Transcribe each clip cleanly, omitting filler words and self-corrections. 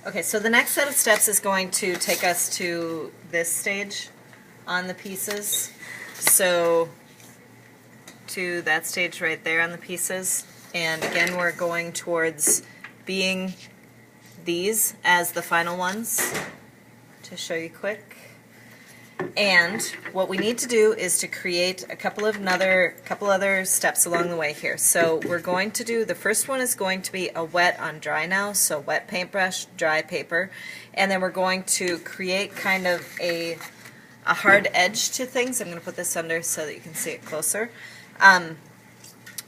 Okay, so the next set of steps is going to take us to this stage on the pieces. So to that stage right there on the pieces. And again, we're going towards being these as the final ones to show you quick. And what we need to do is to create a couple other steps along the way here. So we're going to do, the first one is going to be a wet on dry now, so wet paintbrush, dry paper, and then we're going to create kind of a hard edge to things. I'm going to put this under so that you can see it closer. We're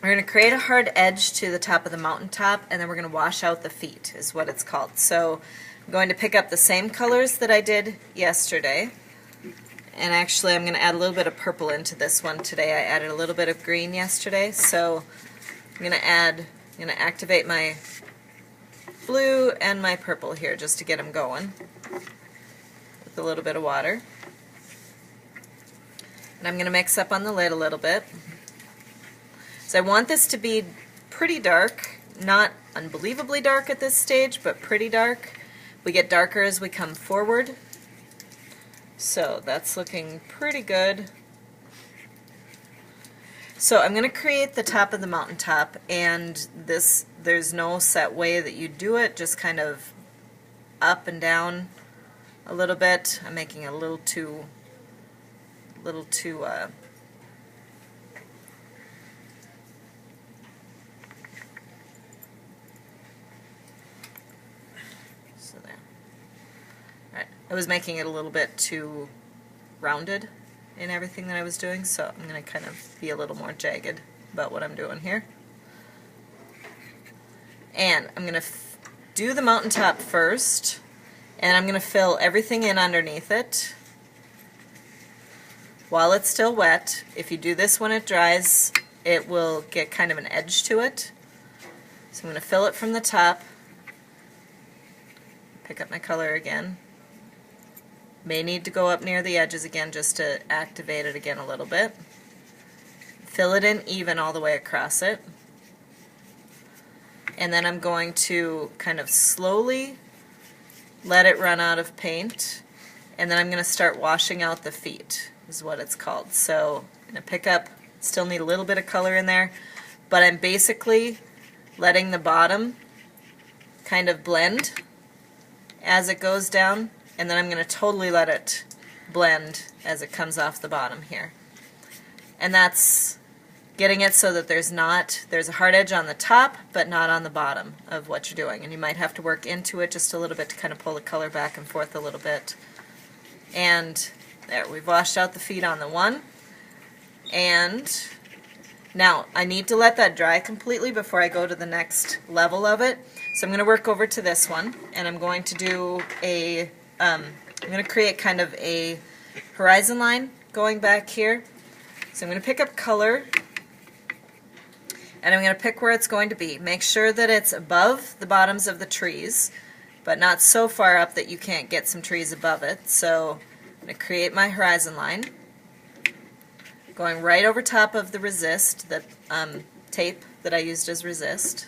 going to create a hard edge to the top of the mountaintop, and then we're going to wash out the feet, is what it's called. So I'm going to pick up the same colors that I did yesterday. And actually I'm going to add a little bit of purple into this one today. I added a little bit of green yesterday, so I'm going to activate my blue and my purple here just to get them going with a little bit of water. And I'm going to mix up on the lid a little bit. So I want this to be pretty dark, not unbelievably dark at this stage, but pretty dark. We get darker as we come forward. So that's looking pretty good. So I'm going to create the top of the mountaintop, and there's no set way that you do it, just kind of up and down a little bit. I'm making it a little too so there. Alright, I was making it a little bit too rounded in everything that I was doing, so I'm going to kind of be a little more jagged about what I'm doing here. And I'm going to do the mountaintop first, and I'm going to fill everything in underneath it while it's still wet. If you do this when it dries, it will get kind of an edge to it. So I'm going to fill it from the top, pick up my color again. May need to go up near the edges again just to activate it again a little bit. Fill it in even all the way across it. And then I'm going to kind of slowly let it run out of paint, and then I'm going to start washing out the feet, is what it's called. So I'm going to pick up, still need a little bit of color in there, but I'm basically letting the bottom kind of blend as it goes down, and then I'm going to totally let it blend as it comes off the bottom here. And that's getting it so that there's a hard edge on the top, but not on the bottom of what you're doing. And you might have to work into it just a little bit to kind of pull the color back and forth a little bit. And there, we've washed out the feet on the one. And now I need to let that dry completely before I go to the next level of it. So I'm going to work over to this one, and I'm going to do I'm going to create kind of a horizon line going back here. So I'm going to pick up color, and I'm going to pick where it's going to be. Make sure that it's above the bottoms of the trees, but not so far up that you can't get some trees above it. So I'm going to create my horizon line, going right over top of the resist, the tape that I used as resist.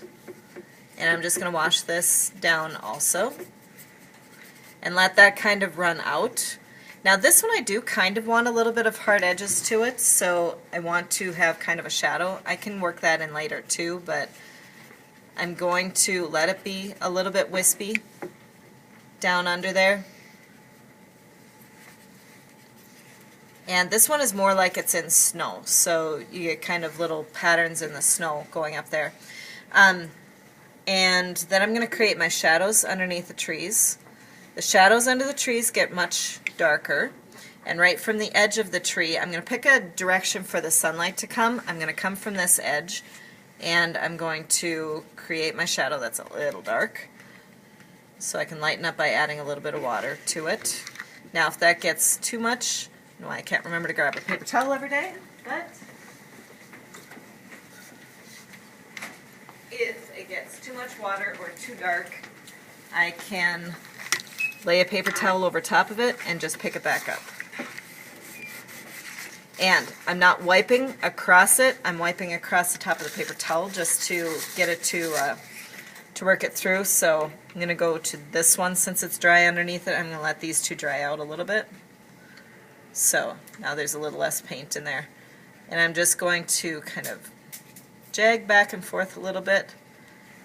And I'm just going to wash this down also and let that kind of run out. Now this one I do kind of want a little bit of hard edges to it, so I want to have kind of a shadow. I can work that in later too, but I'm going to let it be a little bit wispy down under there. And this one is more like it's in snow, so you get kind of little patterns in the snow going up there. And then I'm going to create my shadows underneath the trees. The shadows under the trees get much darker, and right from the edge of the tree, I'm going to pick a direction for the sunlight to come. I'm going to come from this edge, and I'm going to create my shadow that's a little dark, so I can lighten up by adding a little bit of water to it. Now if that gets too much, no, I can't remember to grab a paper towel every day, but if it gets too much water or too dark, I can lay a paper towel over top of it and just pick it back up. And I'm not wiping across it, I'm wiping across the top of the paper towel just to get it to to work it through, so I'm going to go to this one since it's dry underneath it. I'm going to let these two dry out a little bit. So now there's a little less paint in there. And I'm just going to kind of jag back and forth a little bit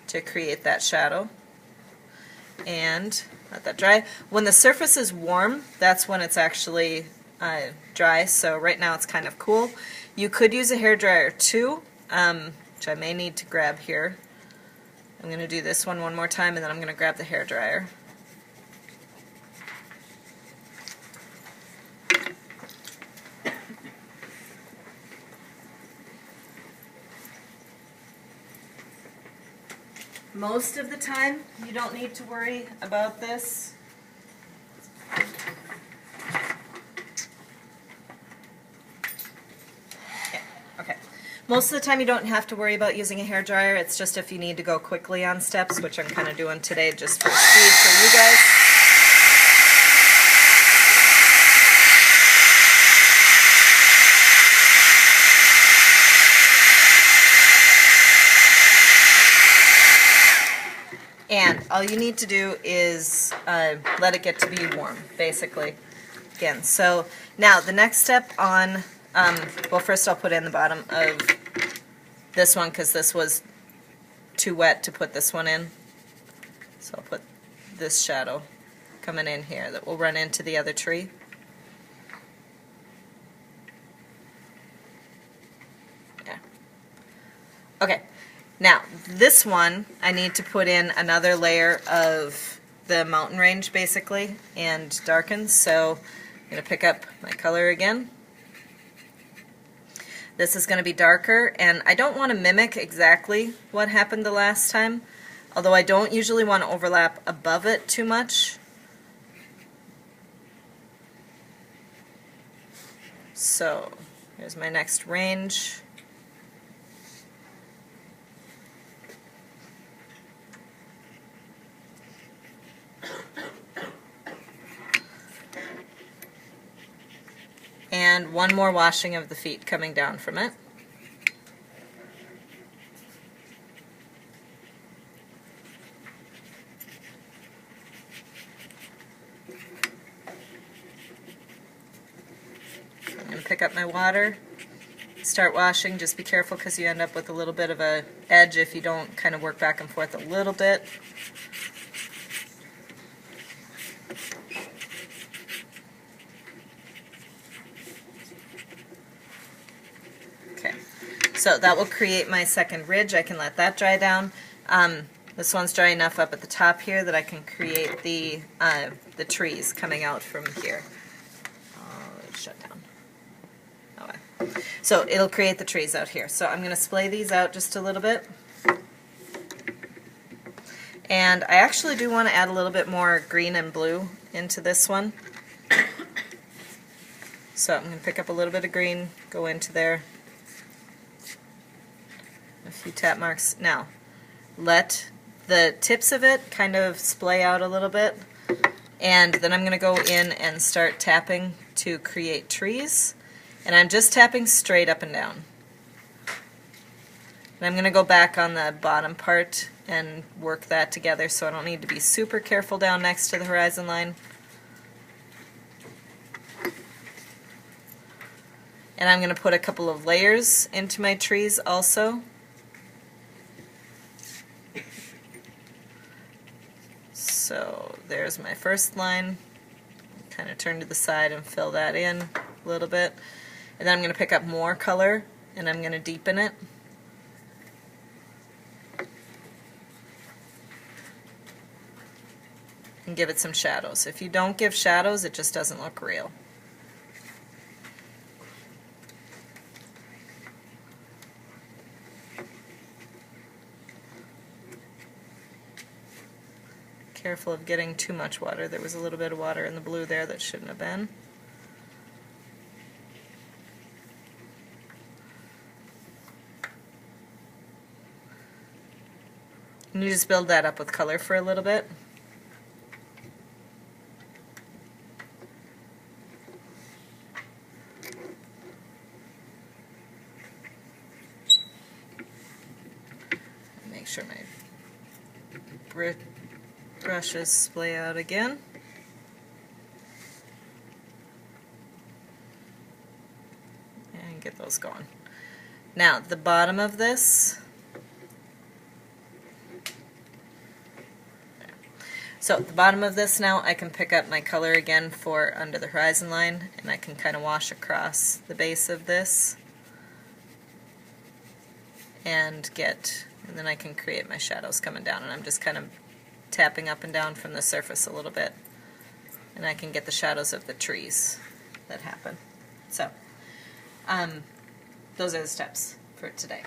to create that shadow. And let that dry. When the surface is warm, that's when it's actually dry, so right now it's kind of cool. You could use a hairdryer too, which I may need to grab here. I'm going to do this one more time, and then I'm going to grab the hairdryer. Most of the time, you don't need to worry about this. Most of the time you don't have to worry about using a hairdryer. It's just if you need to go quickly on steps, which I'm kind of doing today just for speed for you guys. And all you need to do is let it get to be warm, basically. Again, so now the next step on well, first I'll put in the bottom of this one because this was too wet to put this one in. So I'll put this shadow coming in here that will run into the other tree. Yeah. Okay, now this one I need to put in another layer of the mountain range basically and darken. So I'm going to pick up my color again. This is going to be darker, and I don't want to mimic exactly what happened the last time, although I don't usually want to overlap above it too much. So here's my next range. And one more washing of the feet coming down from it. I'm going to pick up my water, start washing. Just be careful because you end up with a little bit of an edge if you don't kind of work back and forth a little bit. So that will create my second ridge. I can let that dry down. This one's dry enough up at the top here that I can create the trees coming out from here. Shut down. Okay. So it'll create the trees out here. So I'm going to splay these out just a little bit. And I actually do want to add a little bit more green and blue into this one. So I'm going to pick up a little bit of green, go into there. A few tap marks. Now, let the tips of it kind of splay out a little bit, and then I'm going to go in and start tapping to create trees, and I'm just tapping straight up and down. And I'm going to go back on the bottom part and work that together, so I don't need to be super careful down next to the horizon line. And I'm going to put a couple of layers into my trees also. So there's my first line. Kind of turn to the side and fill that in a little bit. And then I'm going to pick up more color and I'm going to deepen it. And give it some shadows. If you don't give shadows, it just doesn't look real. Careful of getting too much water. There was a little bit of water in the blue there that shouldn't have been. And you just build that up with color for a little bit. Make sure my brushes splay out again. And get those going. Now, the bottom of this, so the bottom of this now, I can pick up my color again for under the horizon line, and I can kind of wash across the base of this and then I can create my shadows coming down, and I'm just kind of tapping up and down from the surface a little bit, and I can get the shadows of the trees that happen. So, those are the steps for today.